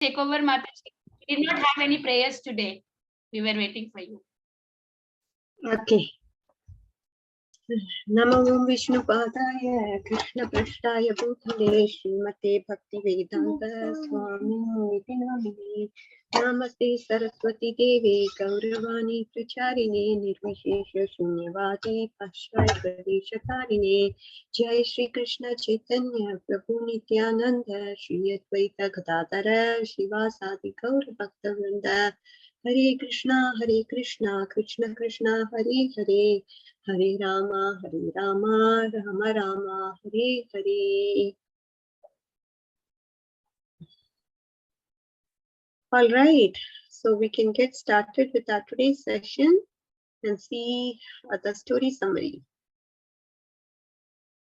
Take over, Mataji. We did not have any prayers today. We were waiting for you. Okay. Namo Vishnu Padaya Krishna Prashtaya Bhutale Srimate Bhakti Vedanta Swami Niti Namine Namaste Saraswati Devi Gauravani Pracharine Nirvishesha Shunyavadi Pashray Pradeshakarine Jai Shri Krishna Chaitanya Prabhu Nityananda Shri Advaita Gadadhara Shivasadi Gaur Bhaktavrinda Hare Krishna, Krishna Krishna, Hare Hare, Hare Rama, Rama Rama, Hare Hare. All right, so we can get started with our today's session and see the story summary.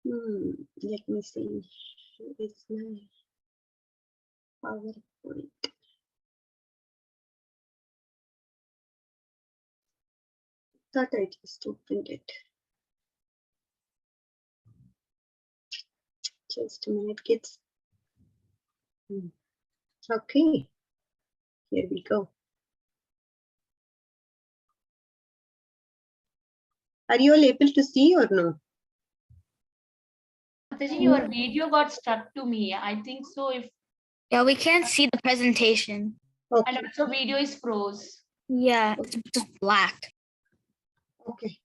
Let me see. It's my PowerPoint. Thought I just opened it. Just a minute, kids. Okay, here we go. Are you all able to see or no? Mataji, your video got stuck to me. I think so. Yeah, we can't see the presentation. Okay. And also video is froze. Yeah, it's just black. Okay.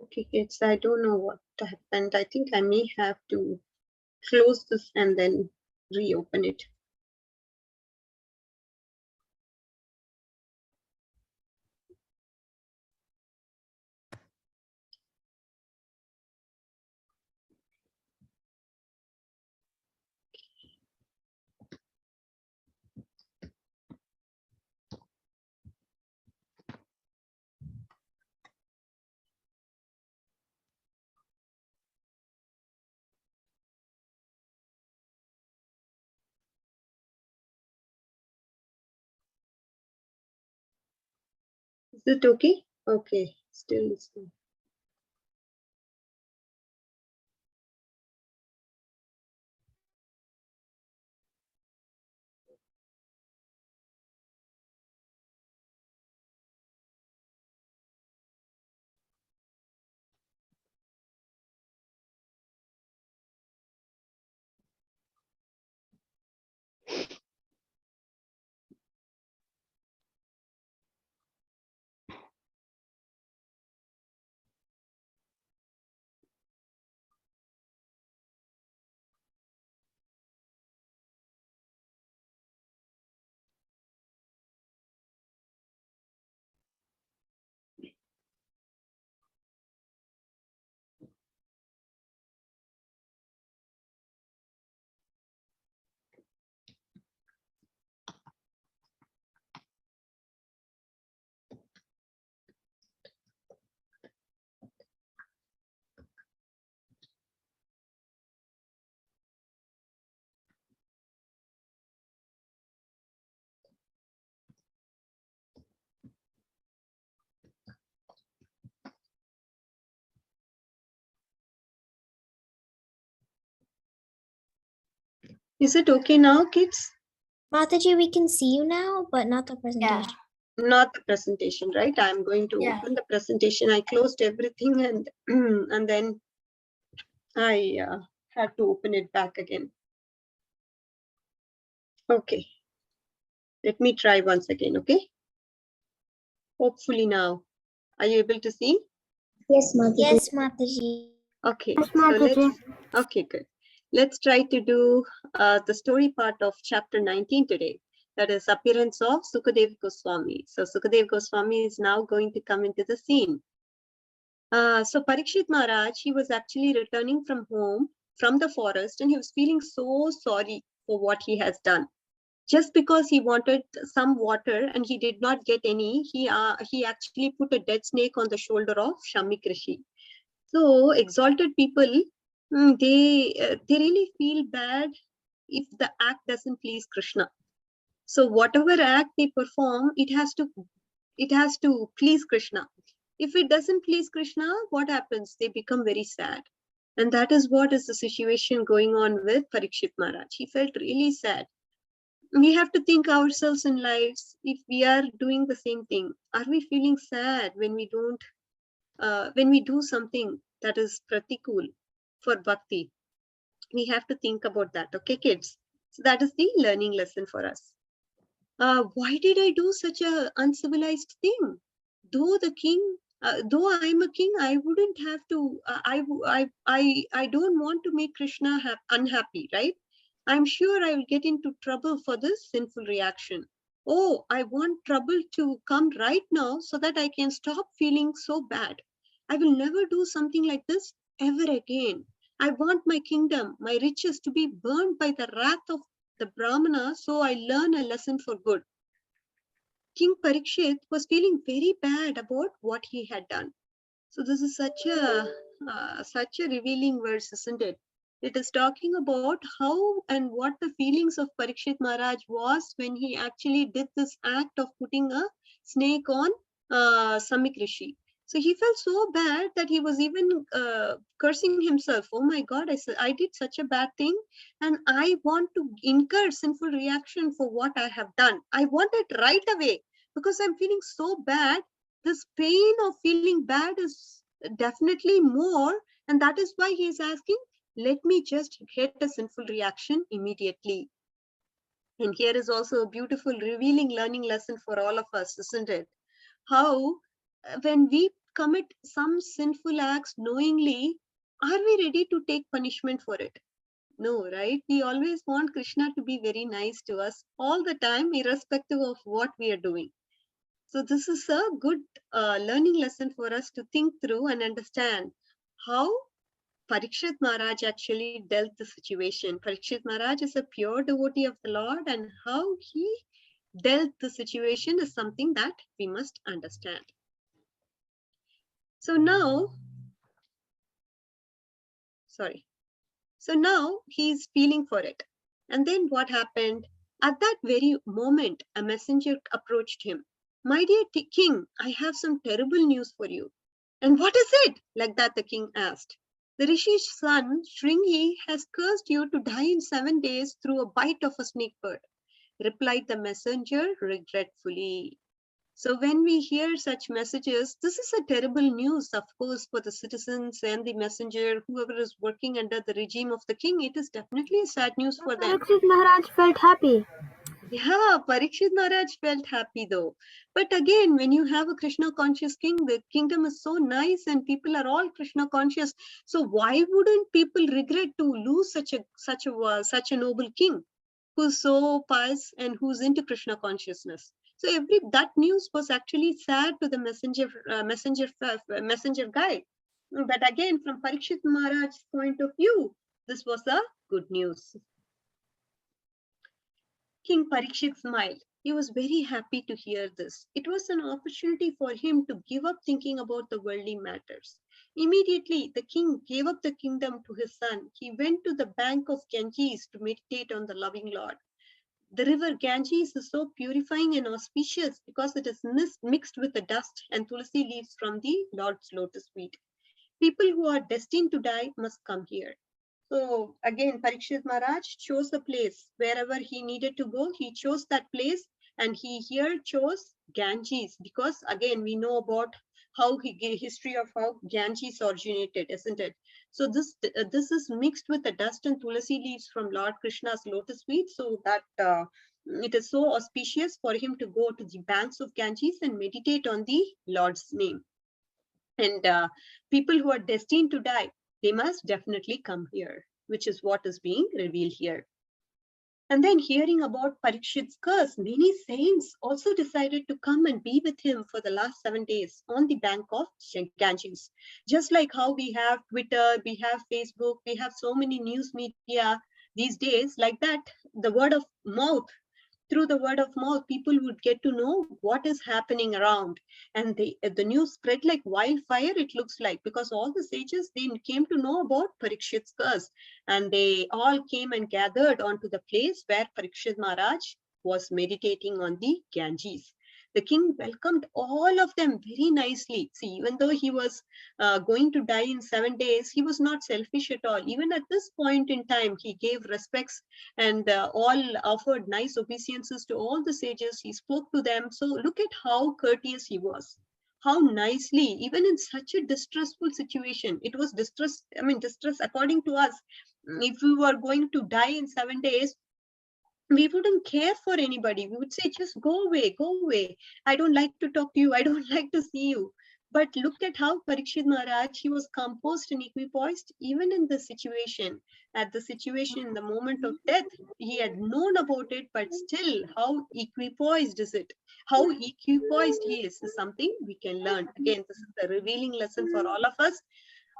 Okay, kids, I don't know what happened. I think I may have to close this and then reopen it. Is it okay? Okay, still listening. Is it okay now, kids? Mataji, we can see you now, but not the presentation. Not the presentation, right? I'm going to open the presentation. I closed everything and and then I had to open it back again. Okay. Let me try once again, okay? Hopefully now. Are you able to see? Yes, Mataji. Yes, Mataji. Okay, so okay, good. Let's try to do the story part of chapter 19 today. That is appearance of Shukadeva Goswami. So Shukadeva Goswami is now going to come into the scene. So Parikshit Maharaj, he was actually returning from home, from the forest, and he was feeling so sorry for what he has done. Just because he wanted some water and he did not get any, he actually put a dead snake on the shoulder of Shamik Rishi. So exalted people, they really feel bad if the act doesn't please Krishna. So whatever act they perform, it has to please Krishna. If it doesn't please Krishna, what happens? They become very sad. And that is what is the situation going on with Parikshit Maharaj. He felt really sad. We have to think ourselves in lives. If we are doing the same thing, are we feeling sad when we don't, when we do something that is pratikul for bhakti? We have to think about that. Okay, kids. So that is the learning lesson for us. Why did I do such a uncivilized thing? Though the king, though I'm a king, I wouldn't have to. I don't want to make Krishna unhappy, right? I'm sure I will get into trouble for this sinful reaction. Oh, I want trouble to come right now so that I can stop feeling so bad. I will never do something like this ever again. I want my kingdom, my riches to be burned by the wrath of the Brahmana, so I learn a lesson for good. King Parikshit was feeling very bad about what he had done. So this is such a revealing verse, isn't it? It is talking about how and what the feelings of Parikshit Maharaj was when he actually did this act of putting a snake on Samik Rishi. So he felt so bad that he was even cursing himself. Oh my God, I did such a bad thing and I want to incur sinful reaction for what I have done. I want it right away because I'm feeling so bad. This pain of feeling bad is definitely more, and that is why he is asking, let me just get a sinful reaction immediately. And here is also a beautiful revealing learning lesson for all of us, isn't it? How when we commit some sinful acts knowingly, are we ready to take punishment for it? No, right? We always want Krishna to be very nice to us all the time, irrespective of what we are doing. So this is a good learning lesson for us to think through and understand how Parikshit Maharaj actually dealt the situation. Parikshit Maharaj is a pure devotee of the Lord, and how he dealt the situation is something that we must understand. So now, So now he's feeling for it. And then what happened? At that very moment, a messenger approached him. My dear king, I have some terrible news for you. And what is it? Like that, the king asked. The Rishi's son, Shringi, has cursed you to die in 7 days through a bite of a snake bird, replied the messenger regretfully. So when we hear such messages, this is a terrible news, of course, for the citizens and the messenger, whoever is working under the regime of the king. It is definitely a sad news for them. Parikshit Maharaj felt happy. Yeah, Parikshit Maharaj felt happy though. But again, when you have a Krishna conscious king, the kingdom is so nice and people are all Krishna conscious. So why wouldn't people regret to lose such a noble king who's so pious and who's into Krishna consciousness? So that news was actually sad to the messenger guy. But again, from Parikshit Maharaj's point of view, this was a good news. King Parikshit smiled. He was very happy to hear this. It was an opportunity for him to give up thinking about the worldly matters. Immediately, the king gave up the kingdom to his son. He went to the bank of Ganges to meditate on the loving Lord. The river Ganges is so purifying and auspicious because it is mixed with the dust and tulsi leaves from the Lord's lotus feet. People who are destined to die must come here. So again, Parikshit Maharaj chose a place wherever he needed to go. He chose that place, and he here chose Ganges because again we know about how history of how Ganges originated, isn't it? So this is mixed with the dust and tulsi leaves from Lord Krishna's lotus feet, so that it is so auspicious for him to go to the banks of Ganges and meditate on the Lord's name. And people who are destined to die, they must definitely come here, which is what is being revealed here. And then hearing about Parikshit's curse, many saints also decided to come and be with him for the last 7 days on the bank of Ganges. Just like how we have Twitter, we have Facebook, we have so many news media these days, like that, the word of mouth, through the word of mouth, people would get to know what is happening around. And the news spread like wildfire, it looks like, because all the sages, they came to know about Parikshit's curse. And they all came and gathered onto the place where Parikshit Maharaj was meditating on the Ganges. The king welcomed all of them very nicely. See, even though he was going to die in 7 days, he was not selfish at all. Even at this point in time, he gave respects and all offered nice obeisances to all the sages. He spoke to them. So look at how courteous he was. How nicely, even in such a distressful situation, it was distress, distress according to us. If we were going to die in 7 days, we wouldn't care for anybody. We would say, just go away, go away. I don't like to talk to you. I don't like to see you. But look at how Parikshit Maharaj, he was composed and equipoised even in the situation. At the situation, in the moment of death, he had known about it, but still, how equipoised is it? How equipoised he is something we can learn. Again, this is a revealing lesson for all of us.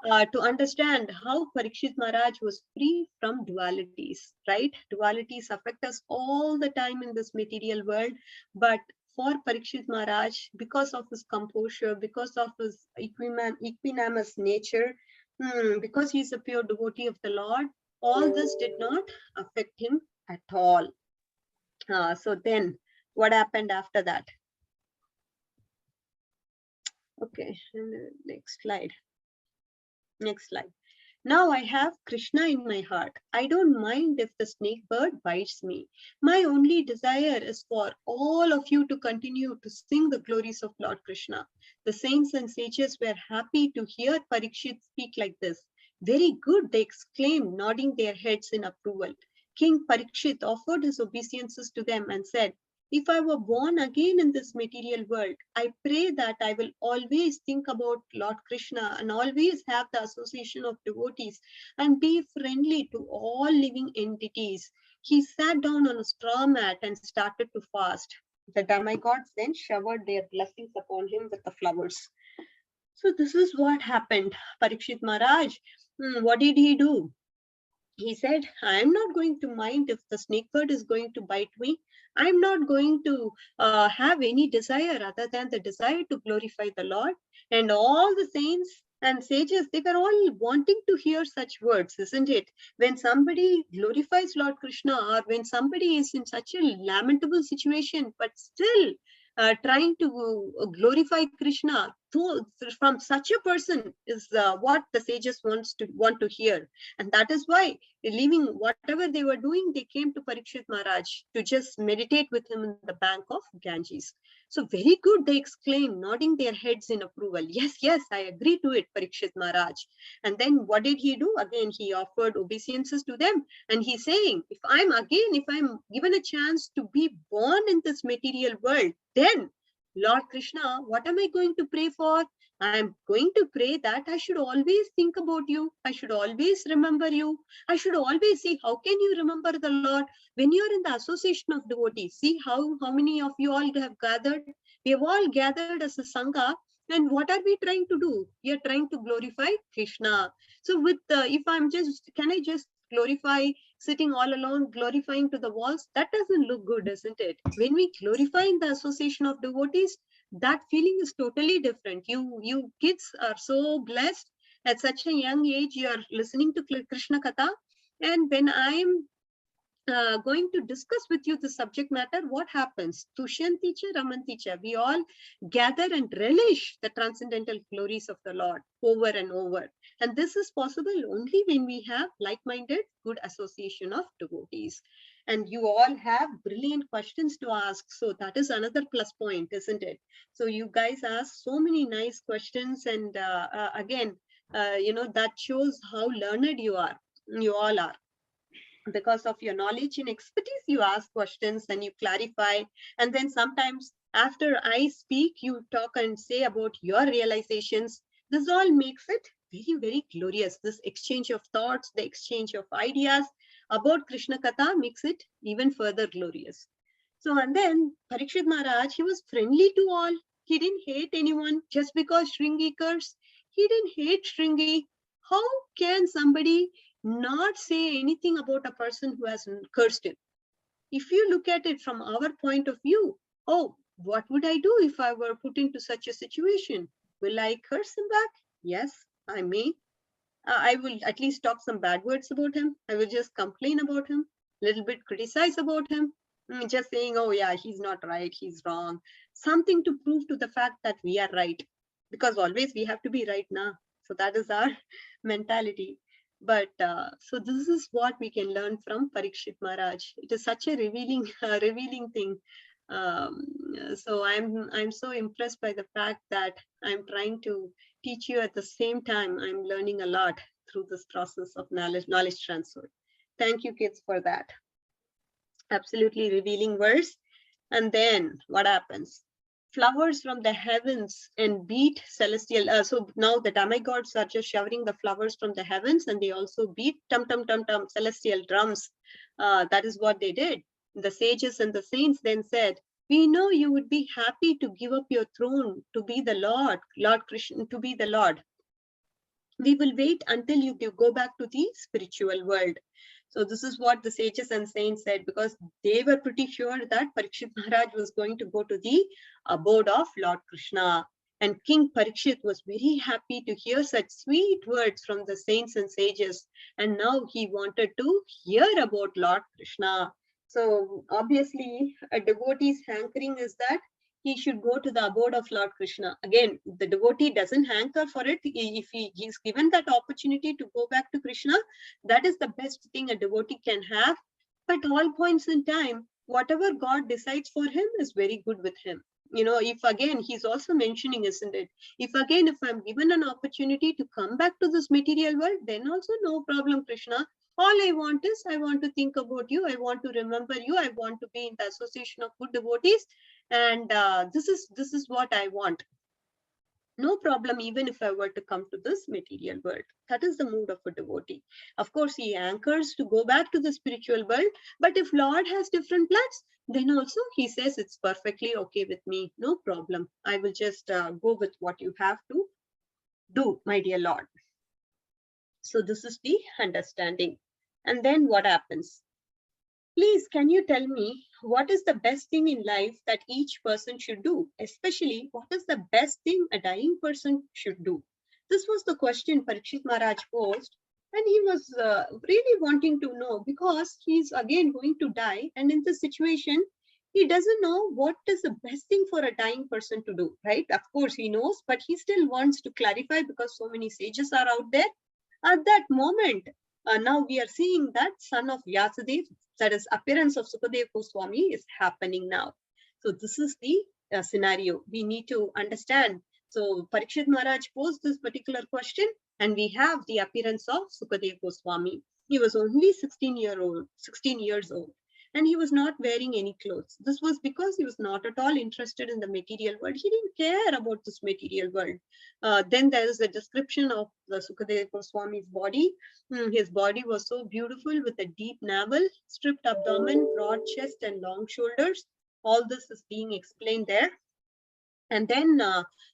To understand how Parikshit Maharaj was free from dualities, right? Dualities affect us all the time in this material world, but for Parikshit Maharaj, because of his composure, because of his equanimous nature, because he's a pure devotee of the Lord, all this did not affect him at all. So then, what happened after that? Okay, and next slide. Next slide. Now I have Krishna in my heart. I don't mind if the snake bird bites me. My only desire is for all of you to continue to sing the glories of Lord Krishna. The saints and sages were happy to hear Parikshit speak like this. Very good, they exclaimed, nodding their heads in approval. King Parikshit offered his obeisances to them and said, if I were born again in this material world, I pray that I will always think about Lord Krishna and always have the association of devotees and be friendly to all living entities. He sat down on a straw mat and started to fast. The demigods then showered their blessings upon him with the flowers. So this is what happened. Parikshit Maharaj, what did he do? He said, I'm not going to mind if the snake bird is going to bite me. I'm not going to have any desire other than the desire to glorify the Lord. And all the saints and sages, they were all wanting to hear such words, isn't it? When somebody glorifies Lord Krishna, or when somebody is in such a lamentable situation, but still trying to glorify Krishna, from such a person is what the sages want to hear. And that is why, leaving whatever they were doing, they came to Parikshit Maharaj to just meditate with him in the bank of Ganges. So very good, they exclaimed, nodding their heads in approval. Yes, yes, I agree to it, Parikshit Maharaj. And then what did he do? Again, he offered obeisances to them. And he's saying, if I'm given a chance to be born in this material world, then Lord Krishna, what am I going to pray for? I'm going to pray that I should always think about you. I should always remember you. I should always see, how can you remember the Lord when you're in the association of devotees? See how many of you all have gathered. We have all gathered as a Sangha. And what are we trying to do? We are trying to glorify Krishna. So can I just glorify sitting all alone, glorifying to the walls? That doesn't look good, isn't it? When we glorify in the association of devotees, that feeling is totally different. You kids are so blessed. At such a young age, you are listening to Krishna Katha. And when I'm going to discuss with you the subject matter, what happens? Tushyanticha, Ramanticha, we all gather and relish the transcendental glories of the Lord over and over. And this is possible only when we have like-minded, good association of devotees. And you all have brilliant questions to ask. So that is another plus point, isn't it? So you guys ask so many nice questions. And again, that shows how learned you all are. Because of your knowledge and expertise, you ask questions and you clarify. And then sometimes after I speak, you talk and say about your realizations. This all makes it very, very glorious. This exchange of thoughts, the exchange of ideas about Krishna Katha makes it even further glorious. So, and then Parikshit Maharaj, he was friendly to all. He didn't hate anyone just because Shringi cursed. He didn't hate Shringi. How can somebody not say anything about a person who has cursed him? If you look at it from our point of view, oh, what would I do if I were put into such a situation? Will I curse him back? Yes, I may. I will at least talk some bad words about him. I will just complain about him, a little bit criticize about him. Just saying, oh yeah, he's not right, he's wrong. Something to prove to the fact that we are right. Because always we have to be right now. So that is our mentality. But so this is what we can learn from Parikshit Maharaj. It is such a revealing, revealing thing. So I'm so impressed by the fact that I'm trying to teach you at the same time. I'm learning a lot through this process of knowledge transfer. Thank you, kids, for that. Absolutely revealing verse. And then what happens? Flowers from the heavens and beat celestial. So now the demigods are just showering the flowers from the heavens, and they also beat tum tum tum tum celestial drums. That is what they did. The sages and the saints then said, "We know you would be happy to give up your throne to be the Lord, Lord Krishna, to be the Lord. We will wait until you go back to the spiritual world." So this is what the sages and saints said, because they were pretty sure that Parikshit Maharaj was going to go to the abode of Lord Krishna. And King Parikshit was very happy to hear such sweet words from the saints and sages. And now he wanted to hear about Lord Krishna. So obviously a devotee's hankering is that he should go to the abode of Lord Krishna. Again, the devotee doesn't hanker for it. If he's given that opportunity to go back to Krishna, that is the best thing a devotee can have. At all points in time, whatever God decides for him is very good with him. You know, if again, he's also mentioning, isn't it? If again, if I'm given an opportunity to come back to this material world, then also no problem, Krishna. All I want is, I want to think about you. I want to remember you. I want to be in the association of good devotees. And this is what I want. No problem, even if I were to come to this material world. That is the mood of a devotee. Of course, he anchors to go back to the spiritual world. But if Lord has different plans, then also he says it's perfectly okay with me. No problem. I will just go with what you have to do, my dear Lord. So this is the understanding. And then what happens? Please, can you tell me what is the best thing in life that each person should do? Especially, what is the best thing a dying person should do? This was the question Parikshit Maharaj posed, and he was really wanting to know, because he's again going to die, and in this situation, he doesn't know what is the best thing for a dying person to do, right? Of course, he knows, but he still wants to clarify because so many sages are out there. At that moment, now we are seeing that son of Vyasadeva, that is appearance of Shukadeva Goswami, is happening now. So this is the scenario we need to understand. So Parikshit Maharaj posed this particular question, and we have the appearance of Shukadeva Goswami. He was only 16 years old, and he was not wearing any clothes. This was because he was not at all interested in the material world. He didn't care about this material world. Then there is a description of the Shukadeva Goswami's body. His body was so beautiful, with a deep navel, stripped abdomen, broad chest, and long shoulders. All this is being explained there. And then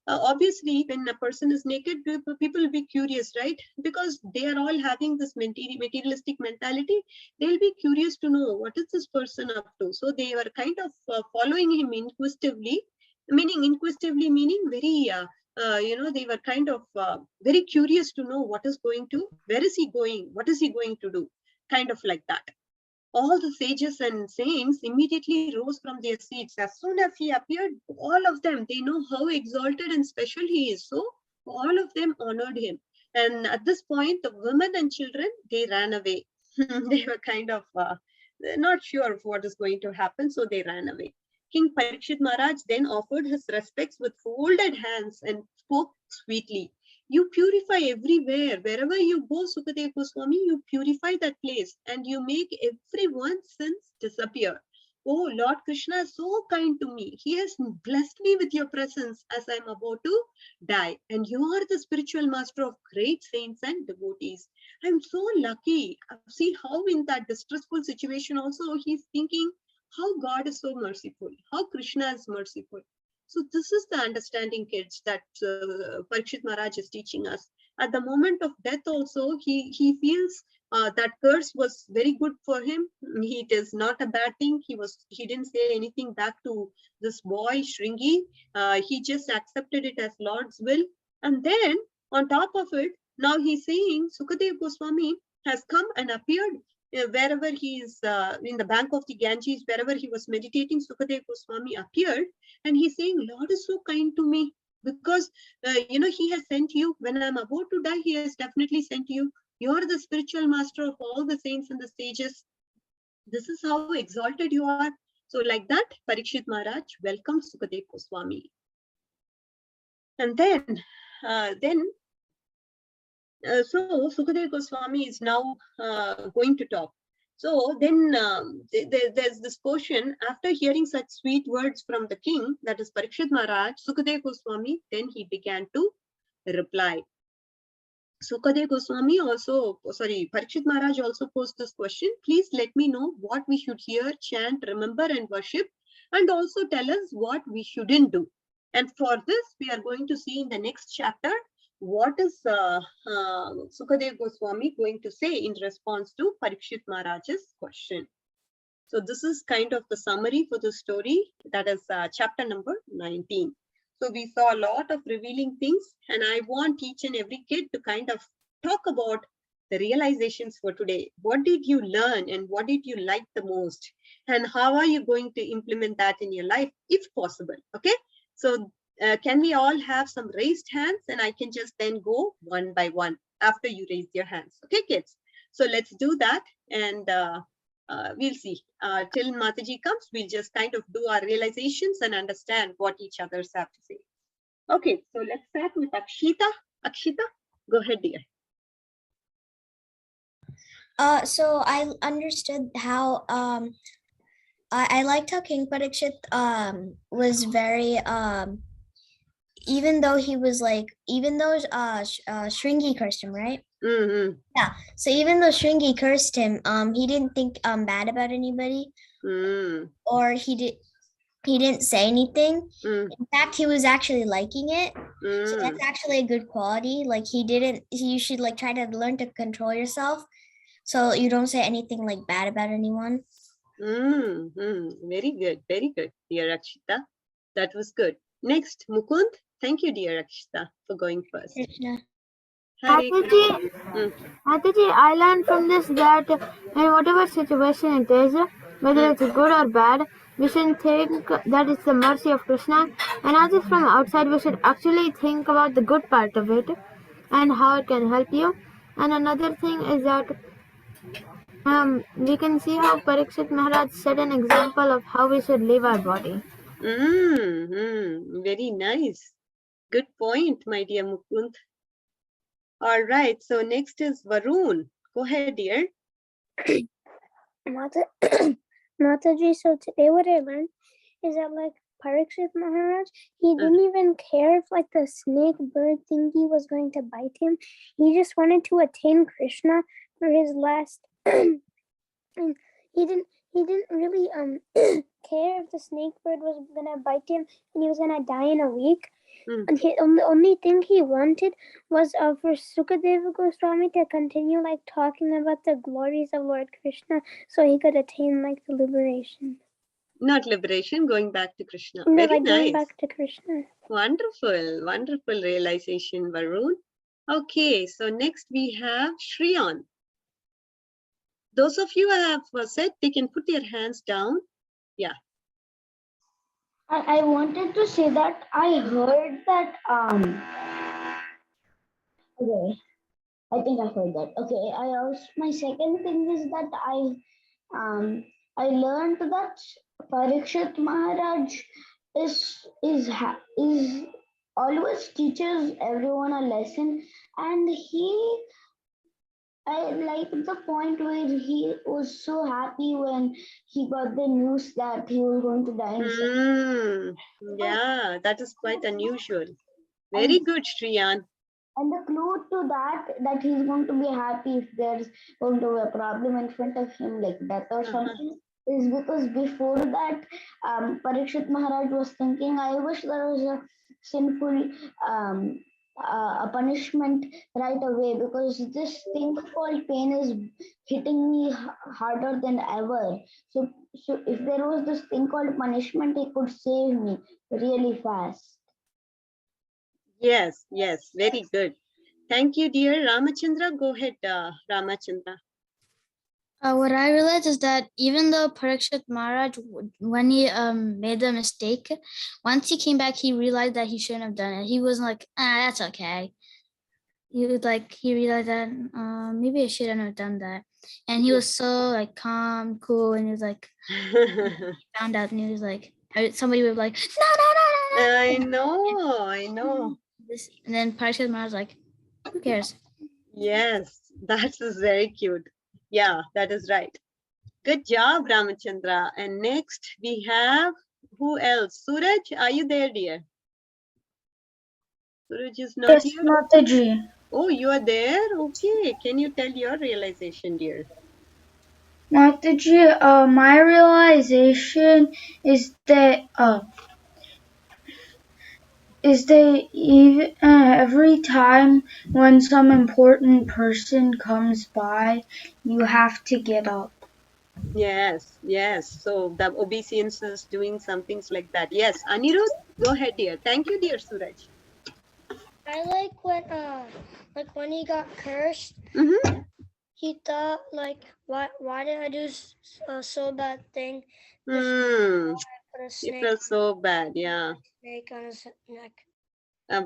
obviously, when a person is naked, people will be curious, right? Because they are all having this materialistic mentality. They'll be curious to know what is this person up to. So they were kind of following him inquisitively, meaning very, they were kind of very curious to know what is going to, where is he going? What is he going to do? Kind of like that. All the sages and saints immediately rose from their seats. As soon as he appeared, all of them, they know how exalted and special he is. So all of them honored him. And at this point, the women and children, they ran away. They were kind of not sure of what is going to happen, so they ran away. King Parikshit Maharaj then offered his respects with folded hands and spoke sweetly. You purify everywhere. Wherever you go, Shukadeva Goswami, you purify that place and you make everyone's sins disappear. Oh, Lord Krishna is so kind to me. He has blessed me with your presence as I'm about to die. And you are the spiritual master of great saints and devotees. I'm so lucky. See how in that distressful situation also he's thinking how God is so merciful, how Krishna is merciful. So this is the understanding, kids, that Parikshit Maharaj is teaching us. At the moment of death also, he feels that curse was very good for him. It is not a bad thing. He didn't say anything back to this boy, Shringi. He just accepted it as Lord's will. And then on top of it, now he's saying Shukadeva Goswami has come and appeared wherever he is in the bank of the Ganges, wherever he was meditating, Shukadeva Goswami appeared and he's saying, Lord is so kind to me because, he has sent you. When I'm about to die, he has definitely sent you. You're the spiritual master of all the saints and the sages. This is how exalted you are. So like that, Parikshit Maharaj welcomed Shukadeva Goswami. And then so Shukadeva Goswami is now going to talk. So then there's this portion, after hearing such sweet words from the king, that is Parikshit Maharaj, Shukadeva Goswami, then he began to reply. Shukadeva Goswami Parikshit Maharaj also posed this question. Please let me know what we should hear, chant, remember and worship, and also tell us what we shouldn't do. And for this, we are going to see in the next chapter, what is Shukadeva Goswami going to say in response to Parikshit Maharaj's question. So this is kind of the summary for the story, that is chapter number 19. So we saw a lot of revealing things, and I want each and every kid to kind of talk about the realizations for today. What did you learn and what did you like the most? And how are you going to implement that in your life, if possible? Okay, so can we all have some raised hands, and I can just then go one by one after you raise your hands. Okay, kids? So let's do that, and we'll see. Till Mataji comes, we'll just kind of do our realizations and understand what each others have to say. Okay, so let's start with Akshita. Akshita, go ahead, dear. So I understood how I liked how King Parikshit was very even though Shringi cursed him, right? Mm-hmm. Yeah. So even though Shringi cursed him, he didn't think bad about anybody, or he didn't say anything. In fact, he was actually liking it. So that's actually a good quality. Like you should like try to learn to control yourself, so you don't say anything like bad about anyone. Very good, dear Akshita. That was good. Next, Mukund. Thank you, dear Akshita, for going first. Krishna. Mataji, I learned from this that in whatever situation it is, whether it's good or bad, we shouldn't think that it's the mercy of Krishna, and not just from outside, we should actually think about the good part of it and how it can help you. And another thing is that we can see how Parikshit Maharaj set an example of how we should live our body. Very nice. Good point, my dear Mukund. All right, so next is Varun. Go ahead, dear. Mataji, so today what I learned is that like Parikshit Maharaj, he didn't even care if like the snake bird thingy was going to bite him. He just wanted to attain Krishna for his last and he didn't really care if the snake bird was gonna bite him and he was gonna die in a week. And the only thing he wanted was for Shukadeva Goswami to continue like talking about the glories of Lord Krishna, so he could attain like the liberation. Not liberation, going back to Krishna. No, Very like nice. going back to Krishna. Wonderful, wonderful realization, Varun. Okay, so next we have Shriyan. Those of you who have said they can put their hands down. Yeah. I wanted to say that I heard that okay, I think I heard that. Okay, my second thing is that I learned that Parikshit Maharaj is always teaches everyone a lesson, and I like the point where he was so happy when he got the news that he was going to die. Yeah, that is quite unusual. Very good, Shriyan. And the clue to that he's going to be happy if there's going to be a problem in front of him like death or something, is because before that, Parikshit Maharaj was thinking, I wish there was a sinful a punishment right away, because this thing called pain is hitting me harder than ever. So if there was this thing called punishment, it could save me really fast. Yes, very good. Thank you, dear. Ramachandra, go ahead, Ramachandra. What I realized is that even though Parikshit Maharaj, when he made the mistake, once he came back, he realized that he shouldn't have done it. He wasn't like, that's okay. He was like, he realized that maybe I shouldn't have done that. And he was so like calm, cool, and he was like, he found out, and he was like, somebody would be like, no. I know. And then Parikshit Maharaj was like, who cares? Yes, that is very cute. Yeah, that is right. Good job, Ramachandra. And next we have, who else? Suraj, are you there, dear? Suraj is not Yes, here. Mataji. Oh, you are there? Okay. Can you tell your realization, dear? Mataji, my realization is that even every time when some important person comes by, you have to get up. Yes. So the obeisance is doing some things like that. Yes, Anirudh, go ahead, dear. Thank you, dear Suraj. I like when he got cursed. Mm-hmm. He thought like, why did I do so bad thing? Put a It snake, felt so bad. Yeah. snake on his neck.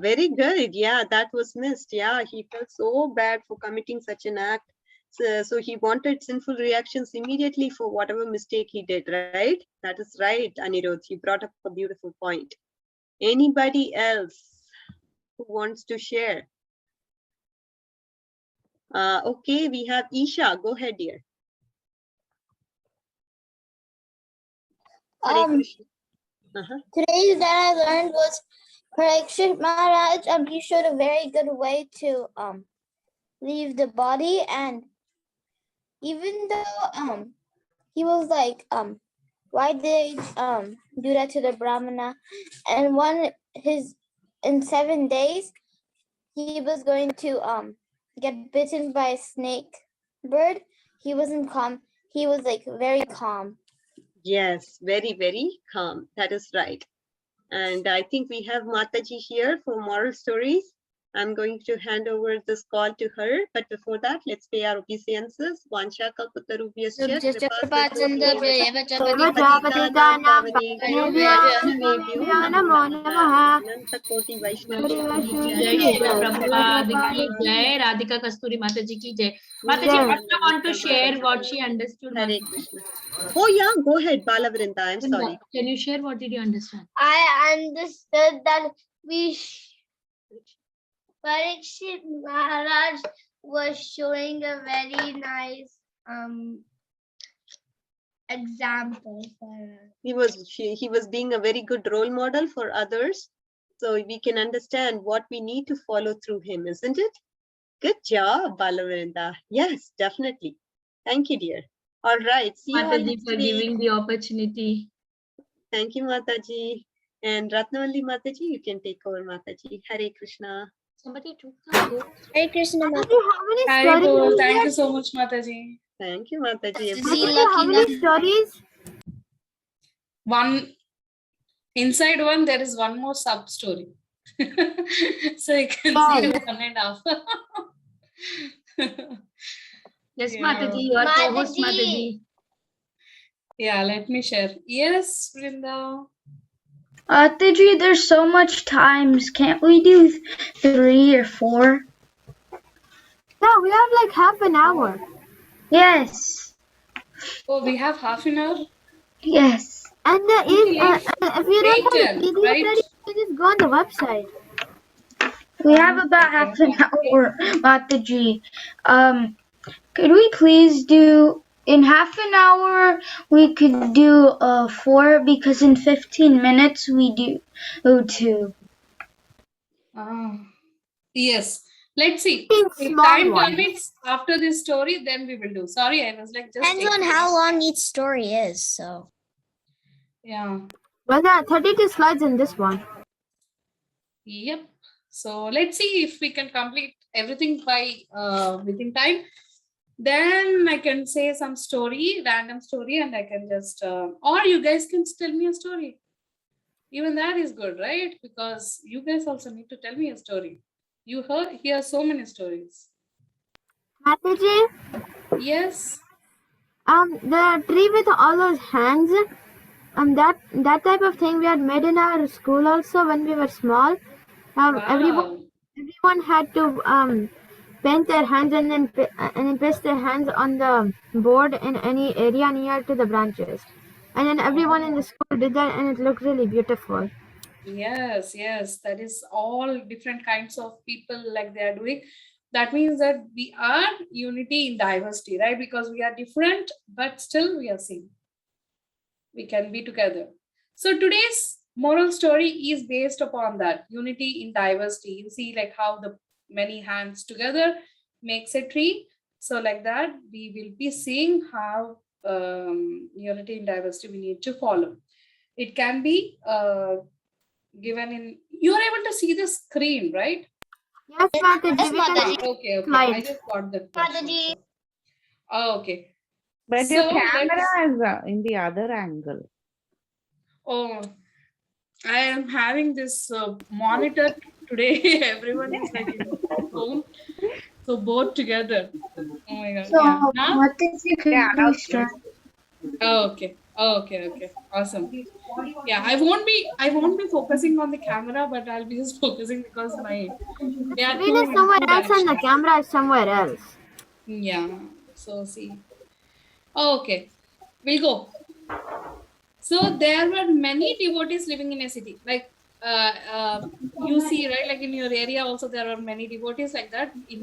Very good. Yeah, that was missed. Yeah, he felt so bad for committing such an act. So he wanted sinful reactions immediately for whatever mistake he did, right? That is right, Anirudh. You brought up a beautiful point. Anybody else who wants to share? Okay, we have Isha. Go ahead, dear. Hare Krishna. Today that I learned was Parikshit Maharaj, he showed a very good way to leave the body, and even though he was like why did they do that to the Brahmana, and in 7 days he was going to get bitten by a snake bird. He wasn't calm. He was like very calm. Yes, very, very calm. That is right. And I think we have Mataji here for moral stories. I'm going to hand over this call to her. But before that, let's pay our obeisances. Vansha kalpatarubhyascha Anantakoti Vaishnava Shakti Jai. Srila Prabhupada ki jai, Radhika Kasturi Mataji ki jai. Mataji also want to share what she understood. Hare Krishna. Oh yeah, go ahead, Balavrinda. I'm sorry. Can you share what did you understand? I understood that Parikshit Maharaj was showing a very nice example for us. He was being a very good role model for others. So we can understand what we need to follow through him, isn't it? Good job, Balavrinda. Yes, definitely. Thank you, dear. All right. See you all Mataji next for week. giving the opportunity. Thank you, Mataji. And Ratnavali Mataji, you can take over, Mataji. Hare Krishna. Somebody took the Hare Krishna. Thank you so much, Mataji. Thank you, Mataji. How many stories? One inside one, there is one more sub story. So you can see 1.5. Yes, Yeah. Mataji, your co-host Mataji. Yeah, let me share. Yes, Vrinda. Mataji, there's so much times. Can't we do 3 or 4? No, we have like half an hour. Yes. Oh, we have half an hour. Yes. And if you don't have the PDF right? ready, you just go on the website. We have about half an hour, Mataji. Could we please do in half an hour? We could do 4 because in 15 minutes we do 2. Yes. Let's see. If Small time one. permits after this story, then we will do. Sorry, I was like just. Depends on how long each story is. So Yeah. Well, there are 32 slides in this one. Yep. So let's see if we can complete everything by within time. Then I can say some story, random story, and I can just or you guys can tell me a story. Even that is good, right? Because you guys also need to tell me a story. You hear so many stories. Mataji? Yes. The tree with all those hands. That type of thing we had made in our school also when we were small. Wow. Everyone had to paint their hands and then paste their hands on the board in any area near to the branches, and then everyone in the school did that, and it looked really beautiful. Yes, yes, that is all different kinds of people like they are doing. That means that we are unity in diversity, right? Because we are different, but still we are same. We can be together. So today's moral story is based upon that unity in diversity. You see, like how the many hands together makes a tree. So like that, we will be seeing how unity in diversity we need to follow. It can be given in. You are able to see the screen, right? Yes, Mataji. Yes, We can Mataji. see Okay, okay. slides. I just got the Mataji. Oh, okay. But So your camera is in the other angle. Oh, I am having this monitor today. Everyone is like in phone, so both together. Oh my god! So, Yeah. Huh? Mataji, can Yeah, we start? Oh, okay. Oh, okay. Okay. Awesome. Yeah, I won't be focusing on the camera, but I'll be just focusing because my they are Screen is somewhere else and the camera is somewhere else. Yeah. So see. Okay, we'll go. So there were many devotees living in a city. Like you see, right? Like in your area, also there are many devotees like that. In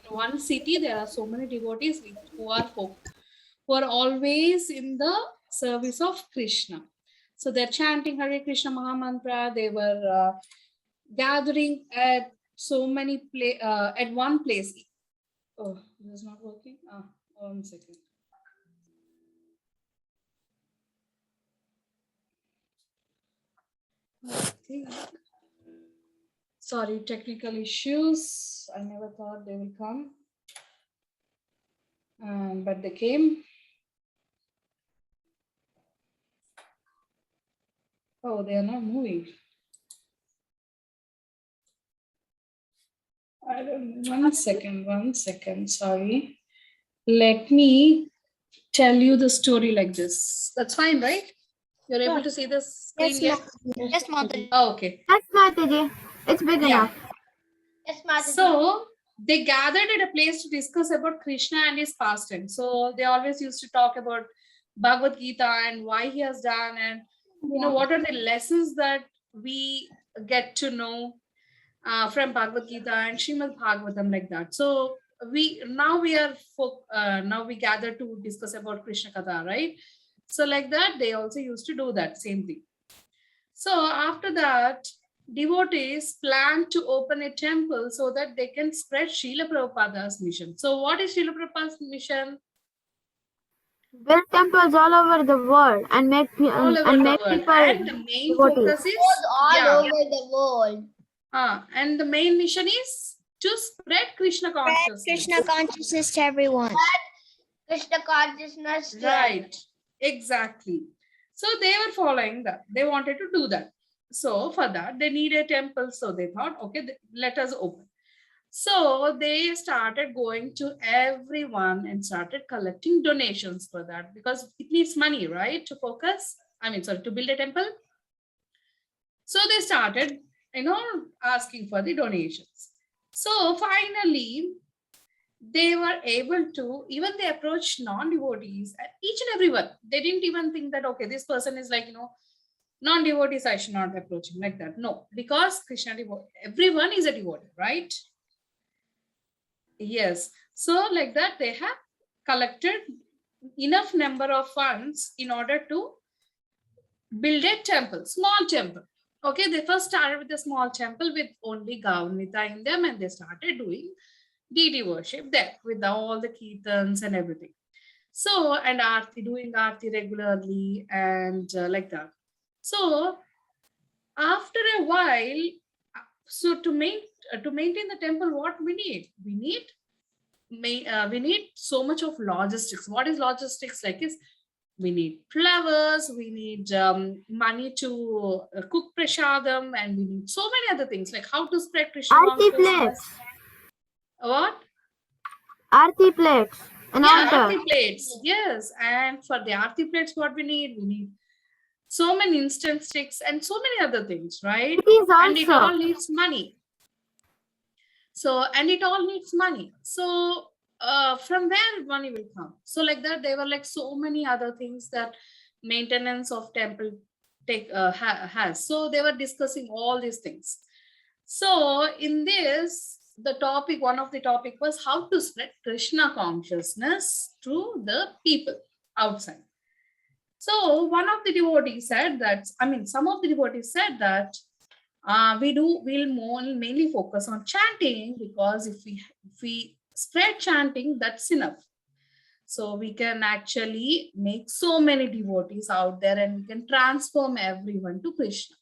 one city, there are so many devotees who are always in the service of Krishna. So they're chanting Hare Krishna Mahamantra. They were gathering at so many at one place. Oh, this is not working. 1 second. Sorry, technical issues. I never thought they will come, but they came. Oh, they are not moving. I don't know. 1 second. Sorry. Let me tell you the story like this. That's fine, right? You're able to see the screen yet? Yes, Mataji. Oh, okay. Yes, Mataji. It's big enough. Yes, Mataji. So they gathered at a place to discuss about Krishna and his pastime. So they always used to talk about Bhagavad Gita and why he has done, and what are the lessons that we get to know from Bhagavad Gita and Srimad Bhagavatam, like that. So now we gather to discuss about Krishna Katha, right? So like that, they also used to do that same thing. So after that, devotees plan to open a temple so that they can spread Srila Prabhupada's mission. So what is Srila Prabhupada's mission? Build temples all over the world and make people And the main focus is all over the world. And the main mission is to spread Krishna consciousness. Krishna consciousness to everyone. Krishna consciousness. Right. Exactly. So they were following that. They wanted to do that. So for that, they need a temple. So they thought, okay, let us open. So they started going to everyone and started collecting donations for that, because it needs money, right? To to build a temple. So they started, asking for the donations. So finally, they were able to, even they approached non-devotees, each and everyone. They didn't even think that, okay, this person is like, non-devotees, I should not approach him like that. No, because Krishna devotee, everyone is a devotee, right? Yes. So like that, they have collected enough number of funds in order to build a temple, small temple. Okay, they first started with a small temple with only Gaunita in them, and they started doing deity worship there with all the kirtans and everything. So, and doing aarti regularly and like that. So after a while, so to maintain the temple, what we need? We need so much of logistics. What is logistics like? Is we need flowers, we need money to cook prasadam, and we need so many other things, like how to spread Krishna Aarti consciousness. plates. What? Aarti plates. An Yeah, altar. aarti plates. Yes, and for the aarti plates, what we need so many instant sticks and so many other things, right? It is And it all also. needs money. So, and it all needs money. So, from where money will come? So, like that, there were like so many other things that maintenance of temple has. So, they were discussing all these things. So, in this, the topic, one of the topic was how to spread Krishna consciousness to the people outside. So, one of the devotees said that, I mean, some of the devotees said that we'll mainly focus on chanting, because if we spread chanting, that's enough. So we can actually make so many devotees out there and we can transform everyone to Krishna.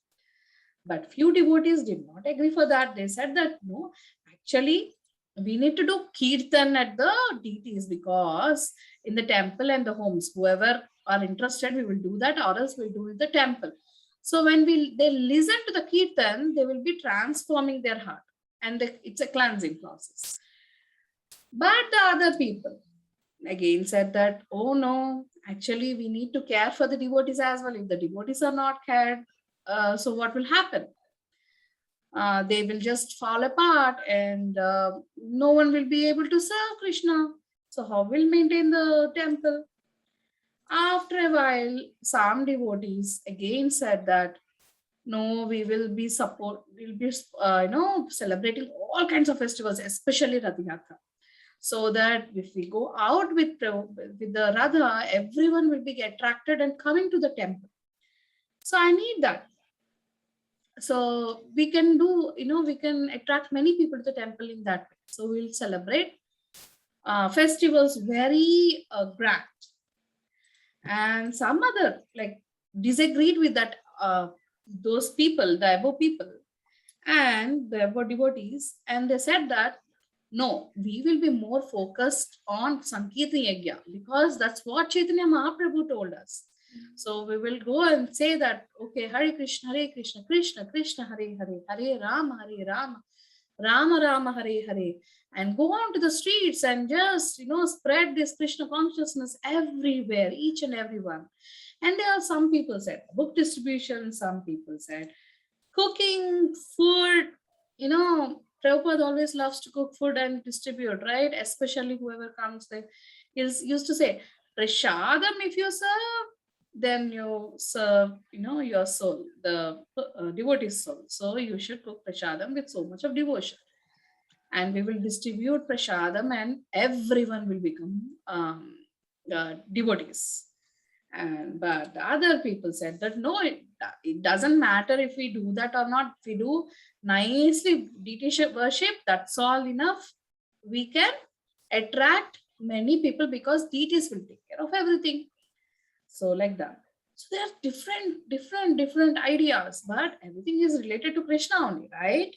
But few devotees did not agree for that. They said that no, actually we need to do kirtan at the deities, because in the temple and the homes, whoever are interested, we will do that, or else we'll do it in the temple. So when they listen to the kirtan, they will be transforming their heart, and it's a cleansing process. But the other people again said that, oh no, actually we need to care for the devotees as well. If the devotees are not cared, so what will happen? They will just fall apart, and no one will be able to serve Krishna. So how will maintain the temple? After a while, some devotees again said that, no, we will be celebrating all kinds of festivals, especially Radhika. So that if we go out with the Radha, everyone will be attracted and coming to the temple. So I need that. So we can do, we can attract many people to the temple in that way. So we'll celebrate festivals very grand. And some other disagreed with that, those people, the above people and the above devotees, and they said that no, we will be more focused on Sankirtan Yajna, because that's what Chaitanya Mahaprabhu told us. So we will go and say that, okay, Hare Krishna, Krishna Krishna, Hare Hare, Hare Rama, Rama Rama, Hare Hare, and go on to the streets and just, spread this Krishna consciousness everywhere, each and everyone. And there are some people said book distribution, some people said cooking, food, Prabhupada always loves to cook food and distribute, right? Especially whoever comes there. He used to say, Prashadam, if you serve, then you serve, your soul, the devotee's soul. So you should cook Prashadam with so much of devotion. And we will distribute Prashadam and everyone will become devotees. But the other people said that no, it doesn't matter if we do that or not. If we do nicely deity worship, that's all enough. We can attract many people because deities will take care of everything. So like that. So there are different ideas, but everything is related to Krishna only, right?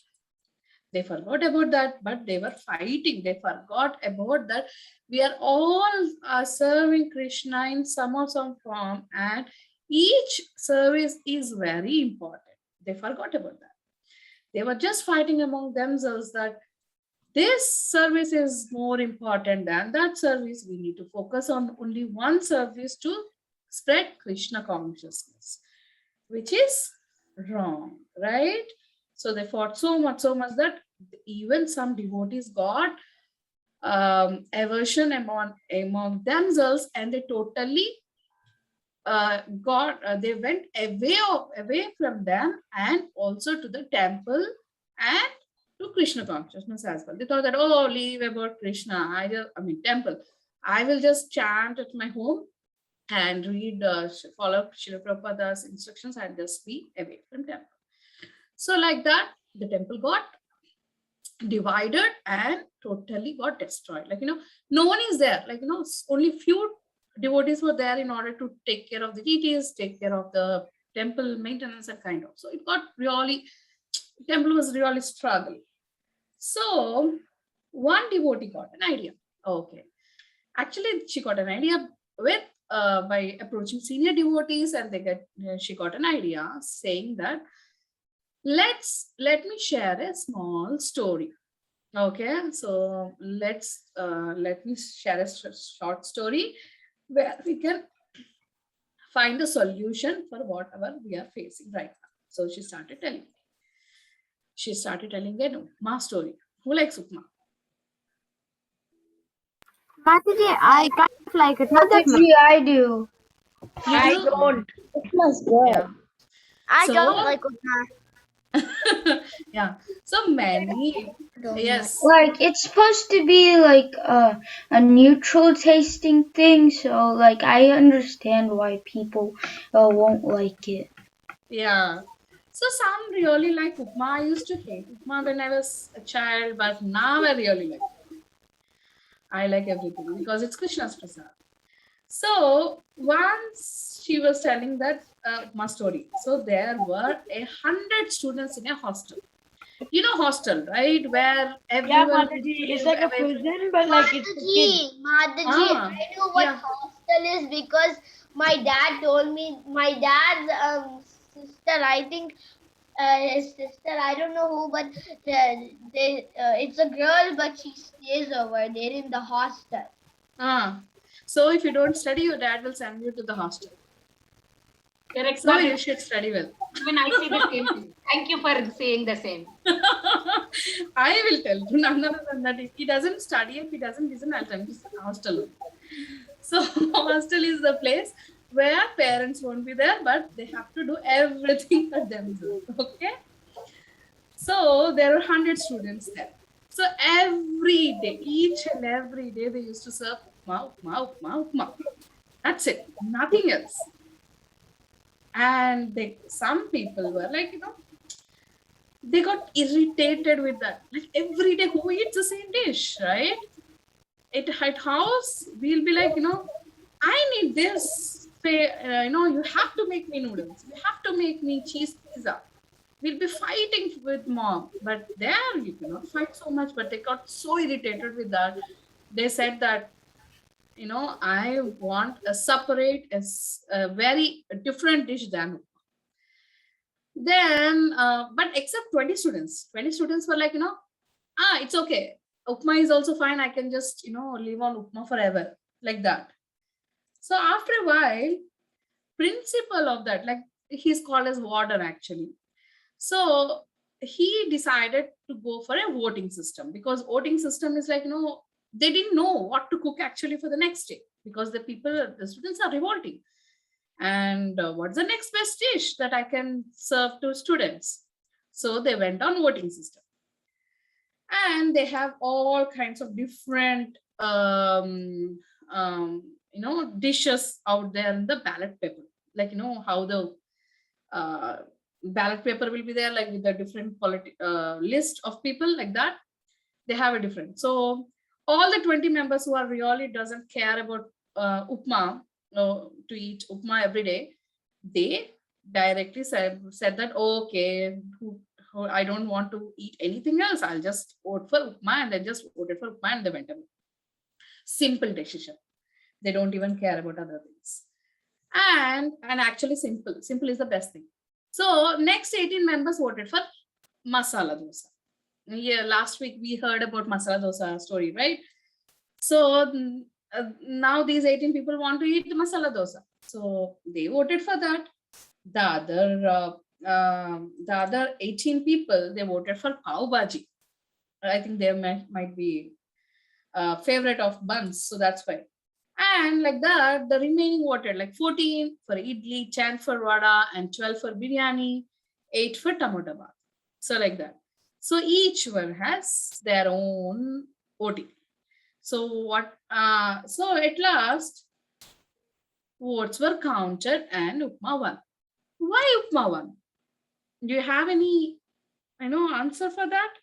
They forgot about that, but they were fighting. They forgot about that. We are all serving Krishna in some or some form, and each service is very important. They forgot about that. They were just fighting among themselves that this service is more important than that service. We need to focus on only one service to spread Krishna consciousness, which is wrong, right? So they fought so much that even some devotees got aversion among themselves, and they totally they went away from them, and also to the temple and to Krishna consciousness as well. They thought that, oh, leave about Krishna, temple. I will just chant at my home and read, follow Srila Prabhupada's instructions and just be away from temple. So like that, the temple got divided and totally got destroyed. No one is there. Only few devotees were there in order to take care of the deities, take care of the temple maintenance and kind of. So it got temple was really struggling. So one devotee got an idea. Okay. Actually, she got an idea with by approaching senior devotees, and she got an idea saying that let me share a small story. Okay, so let me share a short story where we can find a solution for whatever we are facing right now. So she started telling an Upma story. Who likes Upma? Mataji, I kind of like it. Not that much. Mataji, I do. I don't. It was good. Yeah. I So- don't like Upma. Yeah. So many. Yes. Like, it's supposed to be like a neutral tasting thing, so like I understand why people won't like it. Yeah. So some really like Upma. I used to hate Upma when I was a child, but now I really like it. I like everything because it's Krishna's prasad. So once she was telling that Upma story. So there were 100 students in a hostel. You know hostel, right? Where everyone It's like a prison, but like it's for kids. Mataji, Ah, I know what yeah. hostel is because my dad told me. My dad's sister, I think, his sister, I don't know who, but it's a girl, but she stays over there in the hostel. So if you don't study, your dad will send you to the hostel. Correct. So you should study well. Even I say the same thing. Thank you for saying the same. I will tell you. None other than that, if he doesn't study, if he doesn't listen, I'll tell him to hostel. So hostel is the place where parents won't be there, but they have to do everything for themselves. Okay. So there are 100 students there. So every day, each and every day, they used to serve upma. That's it. Nothing else. And some people were like, they got irritated with that. Like every day, who eats the same dish, right? At house, we'll be like, I need this. You have to make me noodles. You have to make me cheese pizza. We'll be fighting with mom. But there, you cannot fight so much. But they got so irritated with that. They said that, I want a separate, a very different dish than upma. Then, but except 20 students were like, it's okay. Upma is also fine. I can just, live on upma forever, like that. So after a while, principal of that, like he's called as warden actually. So he decided to go for a voting system because voting system is like, they didn't know what to cook actually for the next day because the students are revolting. And what's the next best dish that I can serve to students? So they went on voting system. And they have all kinds of different, dishes out there in the ballot paper. Like, how the ballot paper will be there, like with the different list of people like that. They have a different. So all the 20 members who are really doesn't care about upma, to eat upma every day, they directly said that, okay, I don't want to eat anything else. I'll just vote for upma, and they just voted for upma and they went away. Simple decision. They don't even care about other things. And actually simple is the best thing. So next 18 members voted for masala dosa. Yeah, last week we heard about masala dosa story, right? So now these 18 people want to eat the masala dosa. So they voted for that. The other 18 people, they voted for pav bhaji. I think they might be favorite of buns, so that's why. And like that, the remaining voted like 14 for idli, 10 for vada, and 12 for biryani, 8 for tomato bath. So like that. So each one has their own voting. So so at last, votes were counted and upma won. Why upma won? Do you have any, answer for that?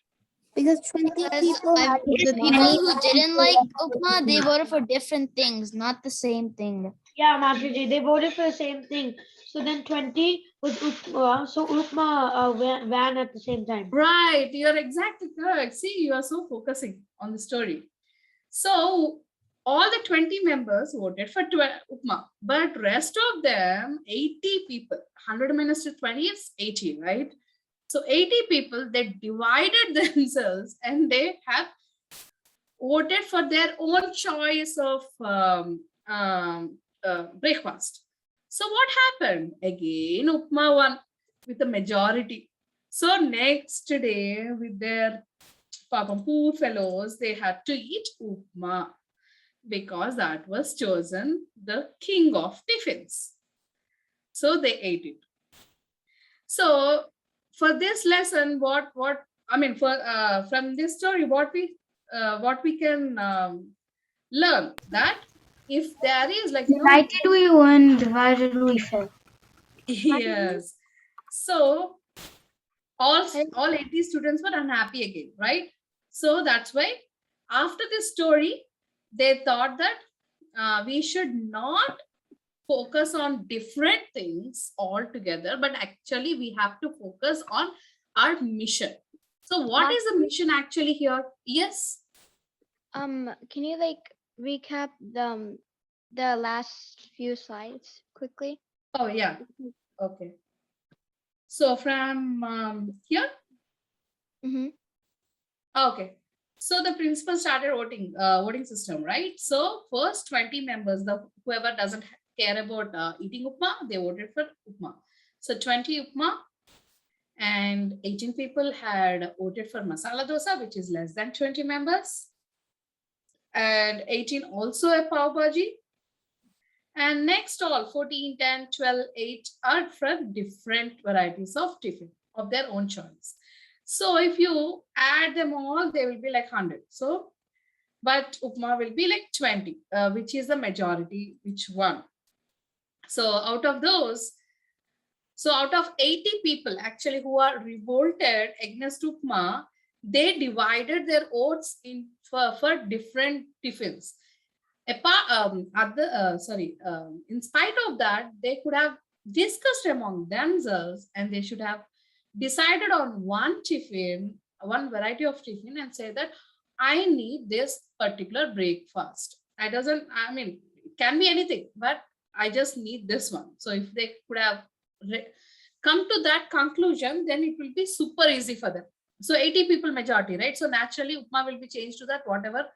Because 20 people had The people who didn't like upma, they voted for different things, not the same thing. Yeah, Mataji, they voted for the same thing. So then 20 was upma, so upma ran at the same time. Right, you're exactly correct. See, you are so focusing on the story. So all the 20 members voted for upma, but rest of them, 80 people, 100 minus to 20 is 80, right? So 80 people, they divided themselves and they have voted for their own choice of breakfast. So what happened? Again, Upma won with the majority. So next day, with their poor fellows, they had to eat Upma because that was chosen the king of tiffins. So they ate it. So for this lesson, from this story, what we can learn that if there is united we won, divided we fell. Yes. So all 80 students were unhappy again, right? So that's why after this story, they thought that we should not focus on different things altogether, but actually we have to focus on our mission. So what is the mission actually here? Yes. Can you recap the last few slides quickly? Oh yeah. Okay. So from here. Okay. So the principal started voting system, right? So first 20 members, whoever doesn't care about eating upma, they voted for upma. So 20 upma and 18 people had voted for masala dosa, which is less than 20 members. And 18 also a pav bhaji. And next all 14, 10, 12, 8 are from different varieties of tiffin of their own choice. So if you add them all, they will be like 100. So, but upma will be like 20, which is the majority, which won. So out of those, out of 80 people actually who are revolted against upma, they divided their votes for different tiffins. In spite of that, they could have discussed among themselves and they should have decided on one tiffin, one variety of tiffin, and say that I need this particular breakfast. It can be anything, but I just need this one. So if they could have come to that conclusion, then it will be super easy for them. So 80 people majority, right? So naturally upma will be changed to that whatever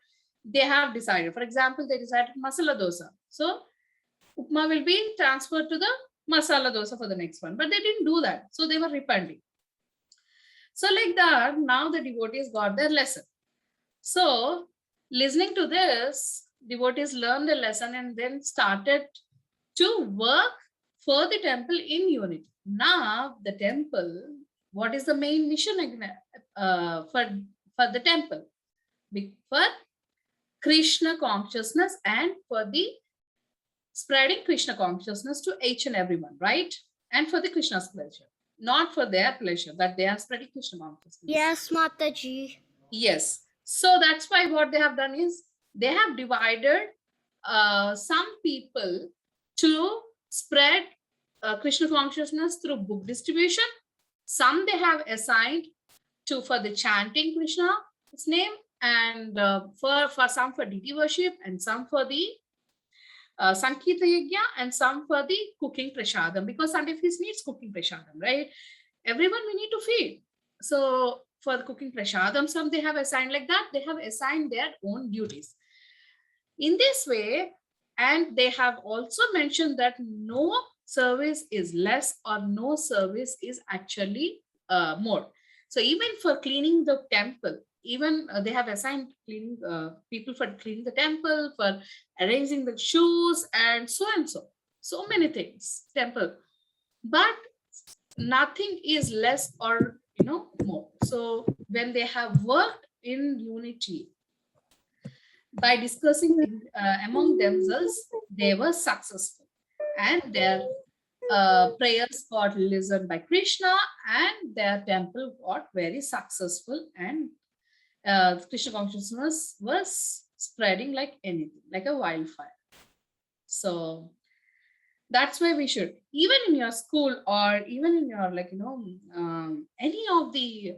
they have decided. For example, they decided masala dosa. So upma will be transferred to the masala dosa for the next one, but they didn't do that. So they were repenting. So like that, now the devotees got their lesson. So listening to this, devotees learned the lesson and then started to work for the temple in unity. Now the temple, what is the main mission for the temple? For Krishna consciousness and for the spreading Krishna consciousness to each and everyone, right? And for the Krishna's pleasure, not for their pleasure, that they are spreading Krishna consciousness. Yes, Mataji. Yes. So that's why what they have done is they have divided some people to spread Krishna consciousness through book distribution. Some they have assigned for the chanting Krishna's name, and for some for deity worship, and some for the Sankirta Yajna, and some for the cooking prasadam, because Sunday feast needs cooking prasadam, right? Everyone we need to feed. So for the cooking prasadam, some they have assigned like that. They have assigned their own duties. In this way, and they have also mentioned that no service is less or no service is actually more. So even for cleaning the temple, even they have assigned cleaning people for cleaning the temple, for arranging the shoes, and so. So many things, temple. But nothing is less or more. So when they have worked in unity by discussing among themselves, they were successful, and their prayers got listened by Krishna, and their temple got very successful, and Krishna consciousness was spreading like anything, like a wildfire. So that's why we should, even in your school or even in your any of the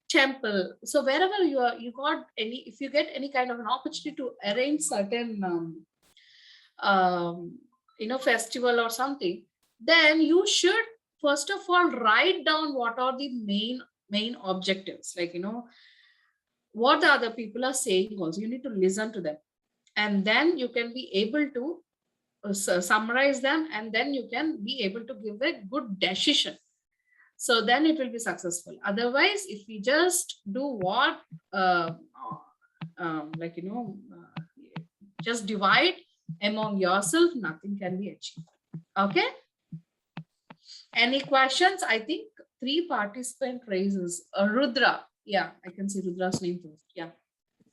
temple, so wherever you got any, if you get any kind of an opportunity to arrange certain festival or something, then you should first of all, write down what are the main objectives. Like, what the other people are saying also. You need to listen to them. And then you can be able to summarize them, and then you can be able to give a good decision. So then it will be successful. Otherwise, if we just do what, just divide among yourself, nothing can be achieved. Okay. Any questions? I think 3 participant raises. Rudra. Yeah, I can see Rudra's name first. Yeah.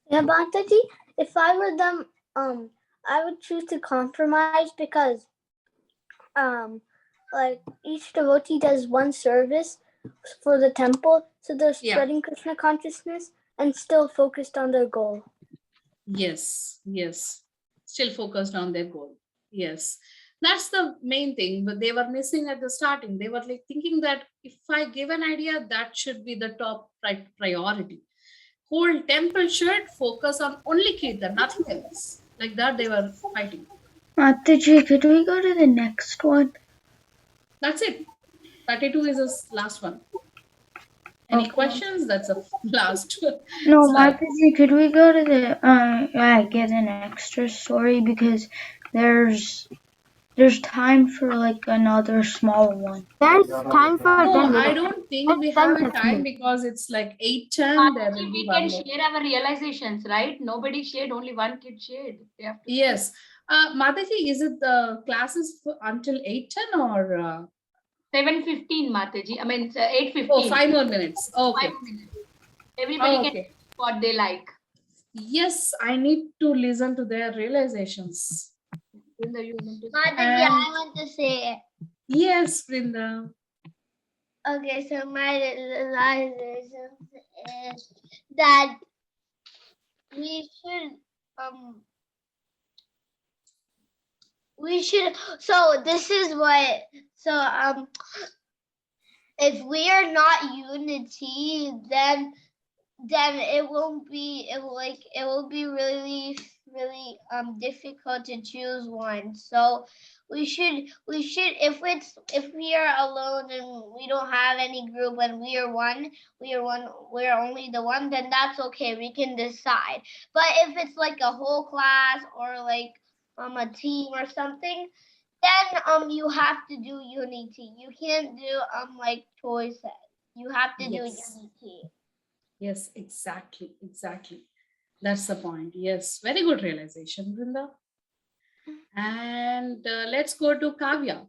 Yeah, Mataji, if I were them, I would choose to compromise because, like each devotee does one service for the temple, so they're spreading Krishna consciousness and still focused on their goal. Yes, still focused on their goal. Yes, that's the main thing. But they were missing at the starting. They were like thinking that if I give an idea, that should be the top priority. Whole temple should focus on only Kirtan, nothing else. Like that, they were fighting. Mataji, could we go to the next one? That's it. 32 is the last one. Any questions? That's the last. No, Mataji, could we go to the get an extra story, because there's time for like another small one. There's time for no, I don't think we have a time because it's like 8:10. We can share our realizations, right? Nobody shared, only one kid shared. They have to yes. Mataji, is it the classes until 8:10 or 7:15, Mataji? I mean, 8:15. Oh, 5 more minutes. Okay. 5 minutes. Everybody can what they like. Yes, I need to listen to their realizations. Mataji, I want to say it. Yes, Brinda. Okay, so my realization is that we should so this is what if we are not unity, then it will be really difficult to choose one. So we should if we are alone and we don't have any group and we are only the one, then that's okay, we can decide. But if it's like a whole class or like a team or something, then you have to do unity. You can't do like choices. You have to do unity. Yes, exactly. That's the point. Yes, very good realization, Brinda. And let's go to Kavya.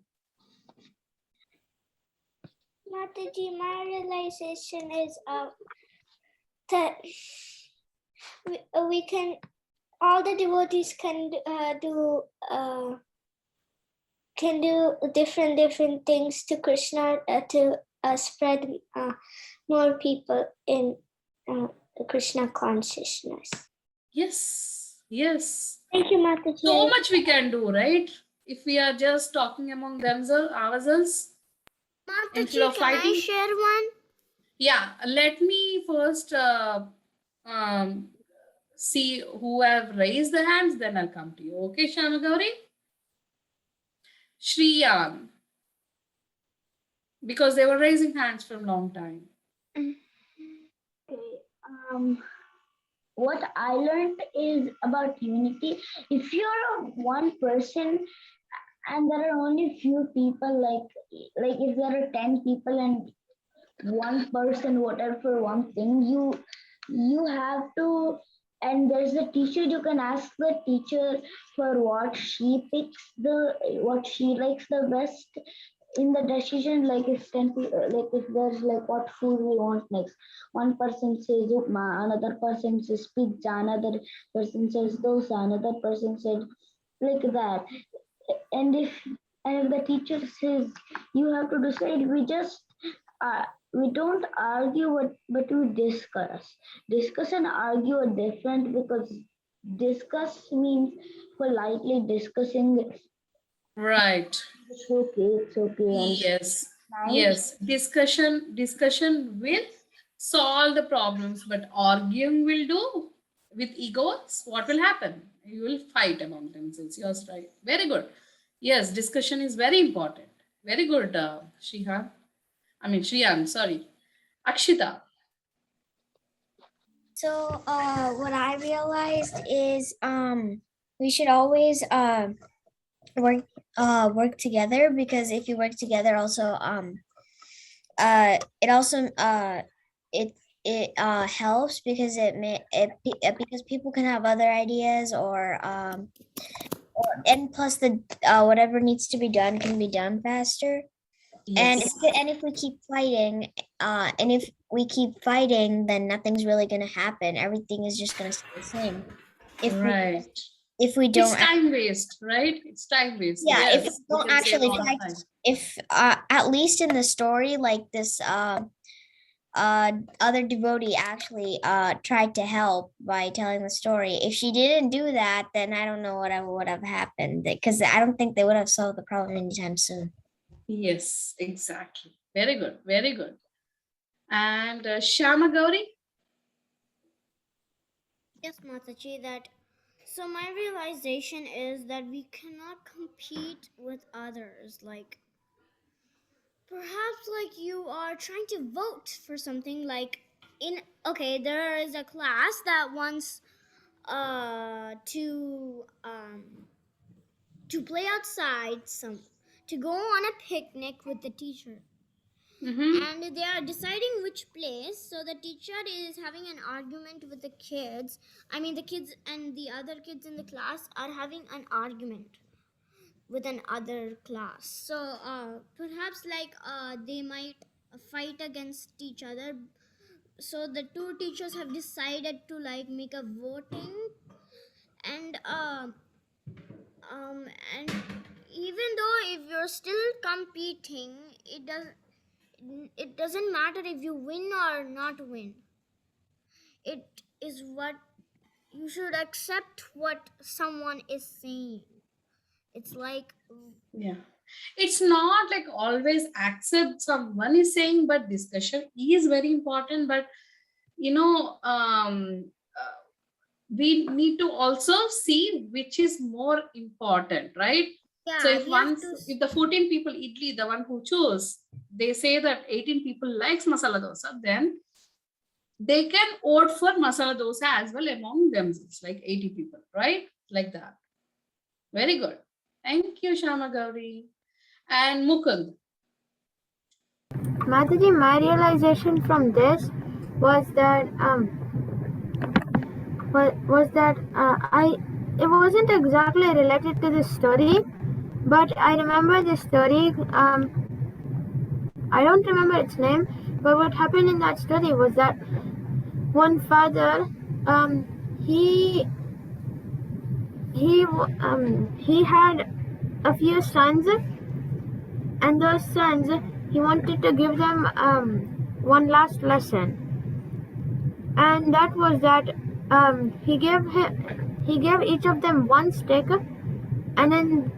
Mataji, my realization is that we can, all the devotees can do different things to Krishna to spread more people in the Krishna consciousness. Yes. Thank you, Mataji. So much we can do, right? If we are just talking among ourselves. Mataji, instead of can fighting. I share one? Yeah, let me first see who have raised the hands, then I'll come to you. Okay, Shamagauri? Shriyan. Because they were raising hands from long time. Okay. What I learned is about unity. If you're one person and there are only few people, like if there are 10 people and one person voted for one thing, you have to, and there's a teacher, you can ask the teacher for what she picks, what she likes the best in the decision. Like if 10 people, like if there's like what food we want next, one person says upma, another person says pizza, another person says dosa, another person said like that. And if the teacher says you have to decide, we don't argue, but we discuss and argue are different, because discuss means politely discussing. Right. It's okay. Yes. Nice. Yes. Discussion will solve the problems, but arguing will do. With egos, what will happen? You will fight among themselves. You're right. Very good. Yes, discussion is very important. Very good, Shriyan, sorry. Akshita. So what I realized is we should always work together, because if you work together also it also it helps, because because people can have other ideas, or and plus the whatever needs to be done can be done faster. And Yes. if we keep fighting, and if we keep fighting, then nothing's really gonna happen. Everything is just gonna stay the same. Right. If we It's don't, time waste, right? It's time waste. yeah, if we Yes. don't We can save a actually lot of fight, time. if at least in the story, like this other devotee actually tried to help by telling the story. If she didn't do that, then I don't know what would have happened, because I don't think they would have solved the problem anytime soon. Yes, exactly. Very good. Very good. And Shama Gauri? Yes, Mataji, that so my realization is that we cannot compete with others. Like perhaps like you are trying to vote for something, like there is a class that wants to play outside, to go on a picnic with the teacher. And they are deciding which place. So the teacher is having an argument with the kids. I mean, the kids and the other kids in the class are having an argument with another class. So perhaps like they might fight against each other. So the two teachers have decided to like make a voting, and and even though if you're still competing, it doesn't matter if you win or not win. It is what you should accept what someone is saying. It's like, yeah, it's not like always accept someone is saying, but discussion is very important. But we need to also see which is more important, right? yeah, So if the 14 people idli, the one who chose, they say that 18 people likes masala dosa, then they can vote for masala dosa as well among themselves, like 80 people, right? Like that. Very good. Thank you, Shama Gauri. And Mukund. Mataji, my realization from this was that it wasn't exactly related to this story, but I remember this story. I don't remember its name, but what happened in that story was that one father, he had a few sons, and those sons, he wanted to give them one last lesson, and that was that he gave each of them one stick, and then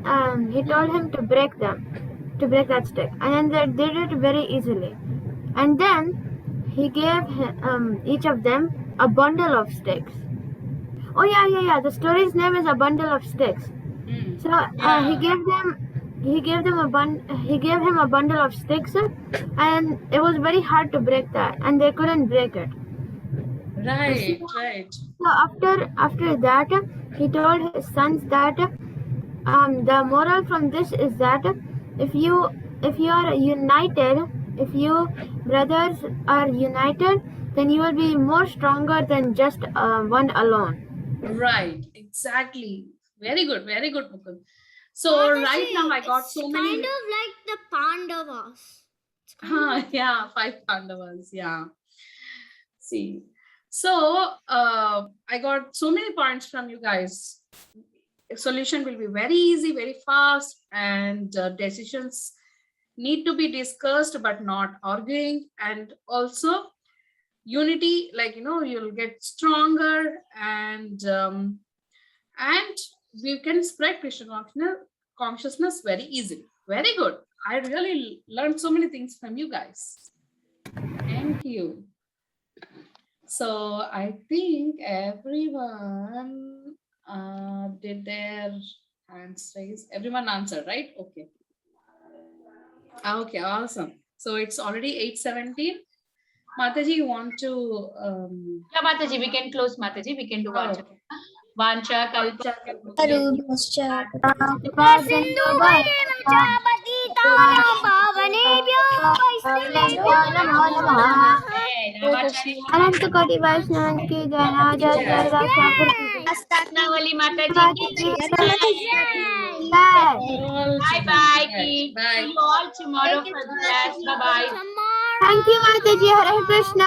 he told him to break that stick, and then they did it very easily, and then he gave each of them a bundle of sticks. Oh yeah. The story's name is A Bundle of Sticks. So he gave him a bundle of sticks, and it was very hard to break that, and they couldn't break it. Right, right. So after that, he told his sons that the moral from this is that if you are united, if you brothers are united, then you will be more stronger than just one alone. Right, exactly. Very good, Mukund. So right now I got so many. Kind of like the Pandavas. Yeah, 5 Pandavas. Yeah. See, so I got so many points from you guys. Solution will be very easy, very fast, and decisions need to be discussed but not arguing. And also unity, like you'll get stronger, and we can spread Krishna consciousness very easily. Very good. I really learned so many things from you guys. Thank you. So I think everyone did their hands raised. Everyone answered, right? Okay. Okay, awesome. So it's already 8:17. Mataji, you want to Yeah, Mataji, we can close, Mataji. We can do Vancha. Vancha kalpa. अनंतकोटि वैष्णव की जय Ratnavali Mataji ki jai. Bye bye. See you all tomorrow for the class. Bye bye. Thank you, Mataji. Hare Krishna.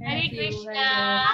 Hare Krishna.